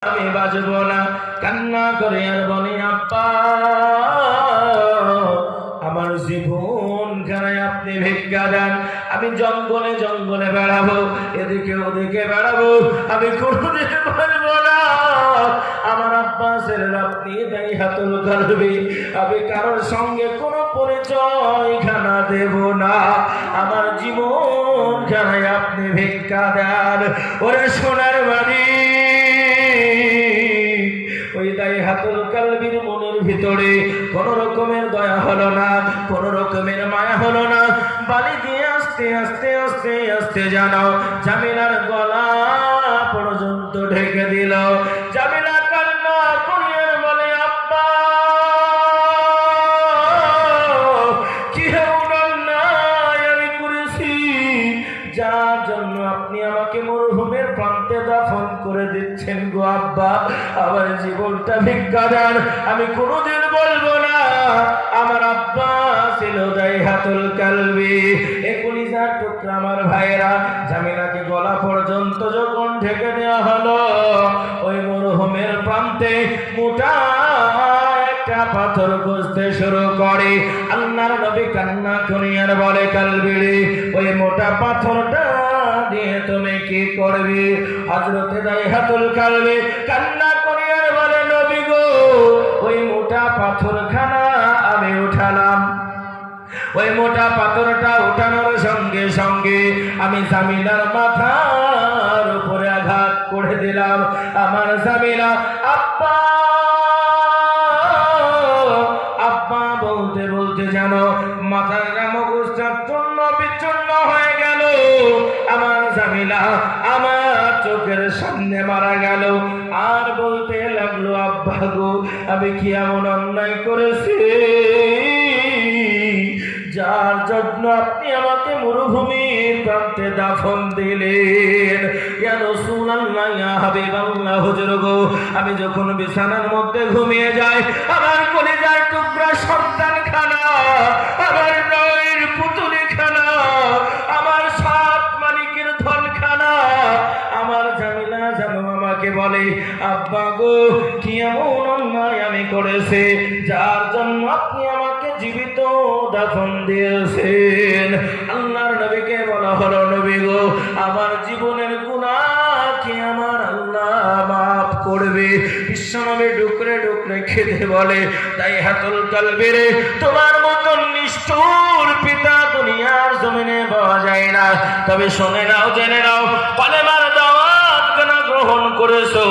আমি বাজব না, কান্না করে আর বলি আব্বা আমার জীবন খানায় আপনি ভিক্ষা দেন। আমি জঙ্গলে জঙ্গলে বেড়াবো, এদিকে ওদিকে বেড়াবো, আমি কোনোদিন বলবো না আমার আব্বা ছেলের আপনি তাই হাতুল কালবি। আমি কারোর সঙ্গে কোনো পরিচয় খানা দেব না, আমার জীবন খানায় আপনি ভিক্ষা দেন। ওরে সোনার বাড়ি, ওই দাই হাতুল কালবির মনের ভিতরে কোন রকমের দয়া হলো না, কোন রকমের মায়া হলো না। বালি দিয়ে আস্তে আস্তে আস্তে আস্তে জানো জামিলার গলা পর্যন্ত ঢেকে দিল। জামিলা কান্না করিয়ে বলে আব্বা কি অন্যায় আমি করেছি, যার জন্য আপনি আমাকে মরুভূমির প্রান্তে দাফন করে দিচ্ছেন গো আব্বা। আমার জীবনটা ভিক্ষা দেন, আমি কোনোদিন বলবো না আমার আব্বা ছিল দাই হাতুল কালবি। কলিজার টুকরা আমার ভাইয়েরা, জামিলাকে গলা পর্যন্ত যখন ঢেকে দেওয়া হলো, ওই মরুভূমির প্রান্তে মোটা একটা পাথর খুঁজতে শুরু করে। আল্লাহর নবী কান্না করিয়ার বলে কালবিরে ওই মোটা পাথরটা দিয়ে তুমি কি করবে? হযরতে দাই হাতুল কালবি কান্না করিয়ার বলে নবী গো ওই মোটা পাথরখানা আমি উঠালাম। ওই মোটা পাথরটা উঠানোর সঙ্গে সঙ্গে আমি জামিলার মাথার উপরে আঘাত করে দিলাম। আমার জামিলা আব্বা আব্বা বলতে বলতে জানো মাথার মগজটা চূর্ণ বিচূর্ণ হয়ে গেল। আমার জামিলা আমার চোখের সামনে মারা গেল। আর বলতে লাগলো আব্বা গো আমি কি এমন অন্যায় করেছি যার জন্য আপনি আমাকে মরুভূমির প্রান্তে দাফন দিলেন? ইয়া রাসূলুল্লাহ, ইয়া হাবিবাল্লাহ, হুজুর গো আমি যখন বিছানার মধ্যে ঘুমিয়ে যাই আমার কলিজার টুকরা সন্তান খানা, আমার নয়ের পুতুলি খানা, আমার সাত মালিকের ধন খানা, আমার জামিলা জানো আমাকে বলে আব্বা গো কি এমন অন্যায় আমি করেছি যার জন্য আপনি আমাকে জীবিত দাফন দিয়েছেন? আল্লাহর নবীকে বলা হলো নবী গো আমার জীবনের গুনাহ কি আমার আল্লাহ মাফ করবে? বিশ্বনবী ডুকরে ডুকরে খেতে বলে তাই হাতুল কালবির তোমার মতন নিষ্ঠুর পিতা দুনিয়ার জমিনে পাওয়া যায় না। তবে শুনে নাও জেনে নাও, কালেমার দাওয়াত কেন গ্রহণ করেছো?